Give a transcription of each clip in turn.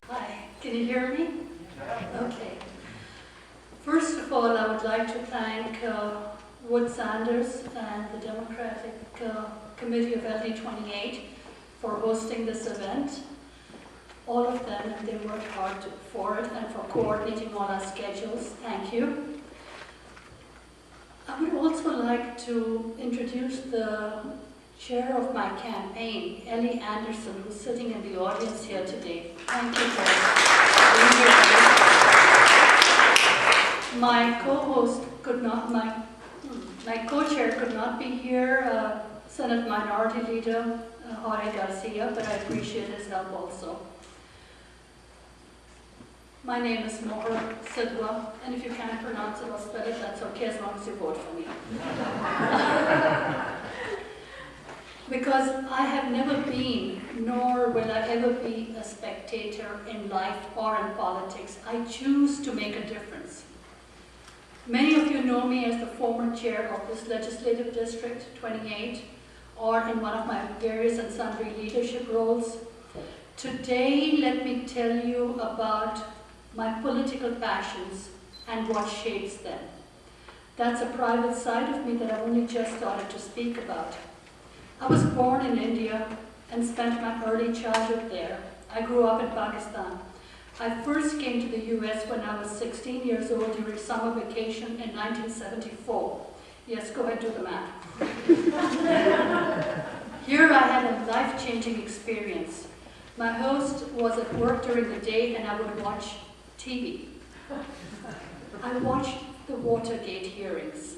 Hi, can you hear me? Okay. First of all, I would like to thank Wood Sanders and the Democratic Committee of LD28 for hosting this event. All of them, and they worked hard for it and for coordinating all our schedules. Thank you. I would also like to introduce the chair of my campaign, Ellie Anderson, who's sitting in the audience here today. Thank you for being here. My co-host could not, my co-chair could not be here, Senate Minority Leader Jorge Garcia, but I appreciate his help also. My name is Mohur Sidhwa, and if you can't pronounce it or spell it, that's okay, as long as you vote for me. Because I have never been, nor will I ever be, a spectator in life or in politics. I choose to make a difference. Many of you know me as the former chair of this legislative district, 28, or in one of my various and sundry leadership roles. Today, let me tell you about my political passions and what shapes them. That's a private side of me that I've only just started to speak about. I was born in India and spent my early childhood there. I grew up in Pakistan. I first came to the US when I was 16 years old during summer vacation in 1974. Yes, go ahead, do the math. Here I had a life-changing experience. My host was at work during the day and I would watch TV. I watched the Watergate hearings.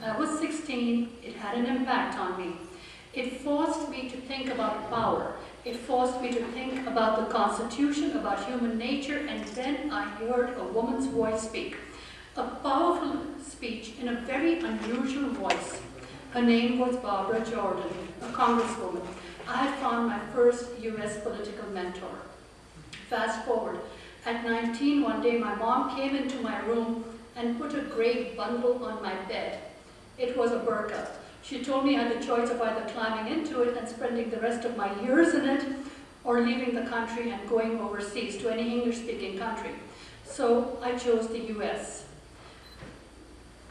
I was 16, it had an impact on me. It forced me to think about power. It forced me to think about the Constitution, about human nature, and then I heard a woman's voice speak. A powerful speech in a very unusual voice. Her name was Barbara Jordan, a congresswoman. I had found my first US political mentor. Fast forward, at 19 one day my mom came into my room and put a gray bundle on my bed. It was a burqa. She told me I had the choice of either climbing into it and spending the rest of my years in it, or leaving the country and going overseas to any English-speaking country. So I chose the US.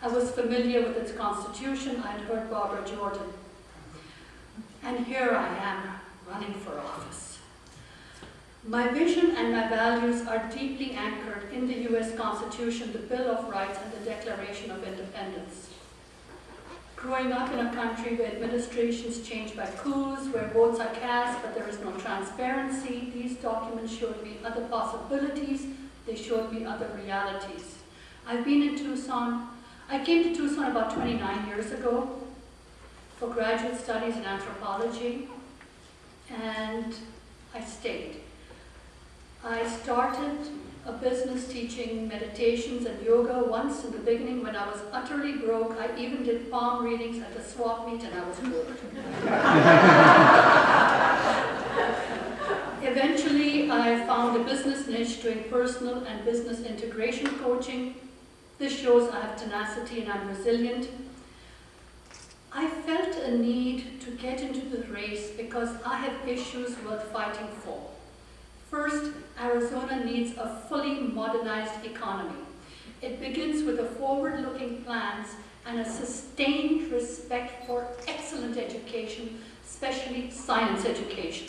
I was familiar with its constitution. I had heard Barbara Jordan. And here I am, running for office. My vision and my values are deeply anchored in the US Constitution, the Bill of Rights, and the Declaration of Independence. Growing up in a country where administrations change by coups, where votes are cast but there is no transparency, these documents showed me other possibilities, they showed me other realities. I've been in Tucson. I came to Tucson about 29 years ago for graduate studies in anthropology, and I stayed. I started a business teaching meditations and yoga once in the beginning when I was utterly broke. I even did palm readings at a swap meet and I was bored. Eventually, I found a business niche doing personal and business integration coaching. This shows I have tenacity and I'm resilient. I felt a need to get into the race because I have issues worth fighting for. First, Arizona needs a fully modernized economy. It begins with the forward-looking plans and a sustained respect for excellent education, especially science education,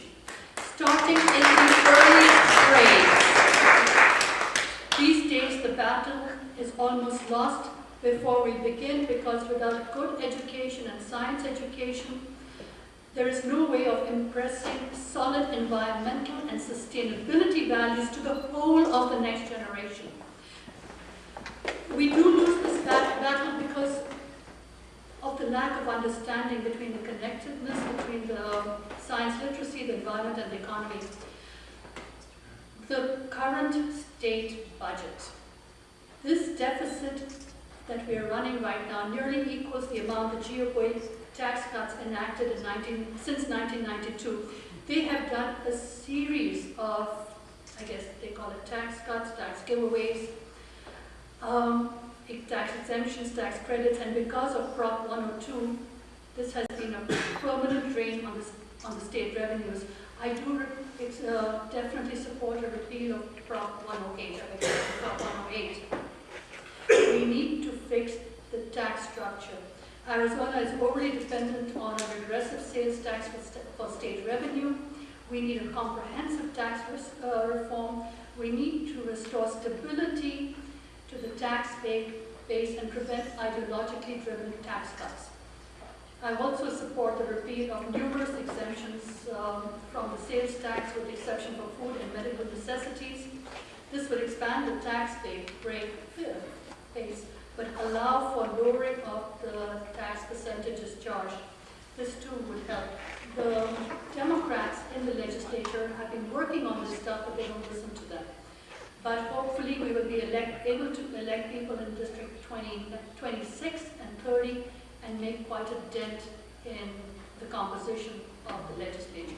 starting in the early grades. These days, the battle is almost lost before we begin, because without good education and science education, there is no way of impressing solid environmental and sustainability values to the whole of the next generation. We do lose this battle because of the lack of understanding between the connectedness between the science literacy, the environment, and the economy. The current state budget. This deficit that we are running right now nearly equals the amount the GOP tax cuts enacted since 1992. They have done a series of, I guess they call it tax cuts, tax giveaways, tax exemptions, tax credits, and because of Prop 102, this has been a permanent drain on the on the state revenues. I do definitely support a repeal of Prop 108. Prop 108. We need to fix the tax structure. Arizona is overly dependent on a regressive sales tax for state revenue. We need a comprehensive tax reform. We need to restore stability to the tax base and prevent ideologically driven tax cuts. I also support the repeal of numerous exemptions from the sales tax, with the exception for food and medical necessities. This would expand the tax base, but allow for lowering of the tax percentages charged. This too would help. The Democrats in the legislature have been working on this stuff, but they don't listen to them. But hopefully we will be able to elect people in District 26 and 30 and make quite a dent in the composition of the legislature.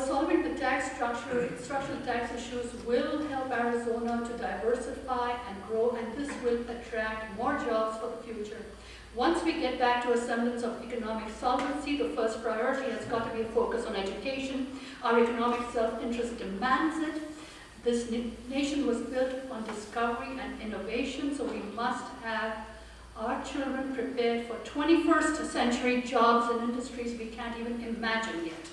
Solving the structural tax issues will help Arizona to diversify and grow, and this will attract more jobs for the future. Once we get back to a semblance of economic solvency, the first priority has got to be a focus on education. Our economic self-interest demands it. This nation was built on discovery and innovation, so we must have our children prepared for 21st century jobs and industries we can't even imagine yet.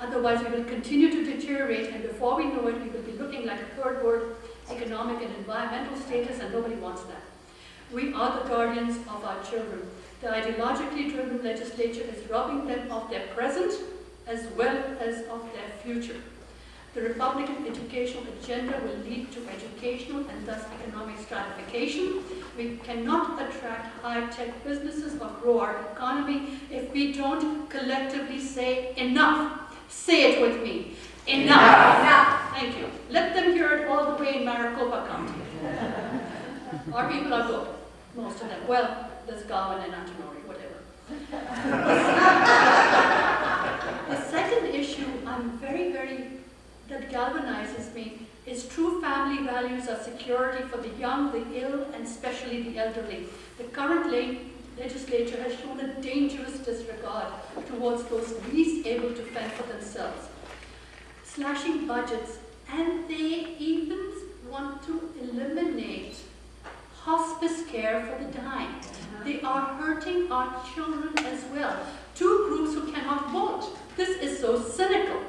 Otherwise, we will continue to deteriorate, and before we know it, we will be looking like a third world economic and environmental status, and nobody wants that. We are the guardians of our children. The ideologically driven legislature is robbing them of their present as well as of their future. The Republican educational agenda will lead to educational and thus economic stratification. We cannot attract high-tech businesses or grow our economy if we don't collectively say enough. Say it with me. Enough. Enough. Thank you. Let them hear it all the way in Maricopa County. Our people are good, most of them. Well, there's Garvin and Antonori, whatever. The second issue that galvanizes me is true family values are security for the young, the ill, and especially the elderly. The current legislature has shown a dangerous disregard towards those least able to fend for themselves. Slashing budgets, and they even want to eliminate hospice care for the dying. They are hurting our children as well. Two groups who cannot vote. This is so cynical.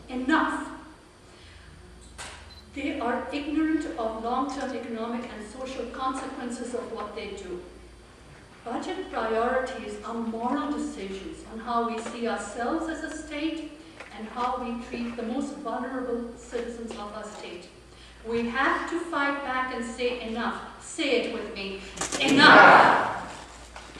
Enough. They are ignorant of long-term economic and social consequences of what they do. Budget priorities are moral decisions on how we see ourselves as a state and how we treat the most vulnerable citizens of our state. We have to fight back and say enough. Say it with me. Enough!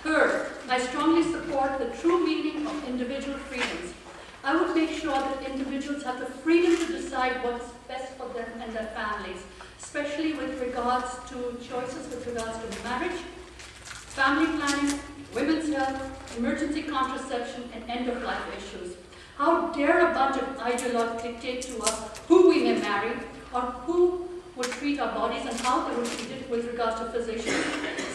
Third, I strongly support the true meaning of individual freedoms. I would make sure that individuals have the freedom to decide what is best for them and their families, especially with regards to choices with regards to marriage, family planning, women's health, emergency contraception, and end-of-life issues. How dare a bunch of ideologues dictate to us who we may marry, or who would treat our bodies and how they would treat it with regards to physicians.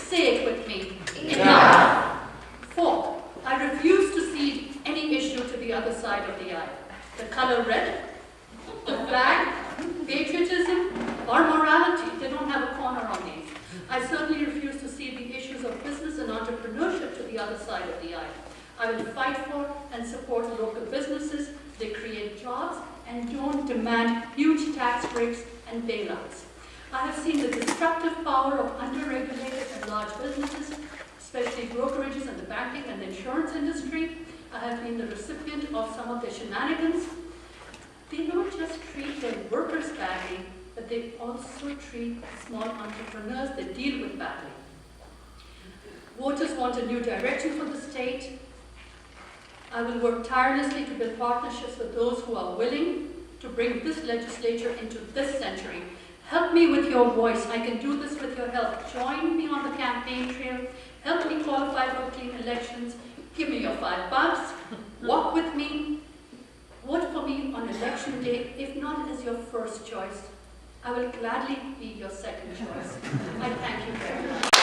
Say it with me. Enough! Fourth, I refuse to cede any issue to the other side of the aisle. The color red, the flag, patriotism, or morality, they don't have a corner on these. I certainly refuse to cede the issues of business and entrepreneurship to the other side of the aisle. I will fight for and support local businesses. They create jobs and don't demand huge tax breaks and bailouts. I have seen the destructive power of underregulated and large businesses, especially brokerages and the banking and the insurance industry. I have been the recipient of some of their shenanigans. They don't just treat their workers badly, but they also treat small entrepreneurs they deal with badly. Voters want a new direction for the state. I will work tirelessly to build partnerships with those who are willing to bring this legislature into this century. Help me with your voice. I can do this with your help. Join me on the campaign trail. Help me qualify for clean elections. Give me your $5. Walk with me. Vote for me on election day, if not as your first choice. I will gladly be your second choice. I thank you very much.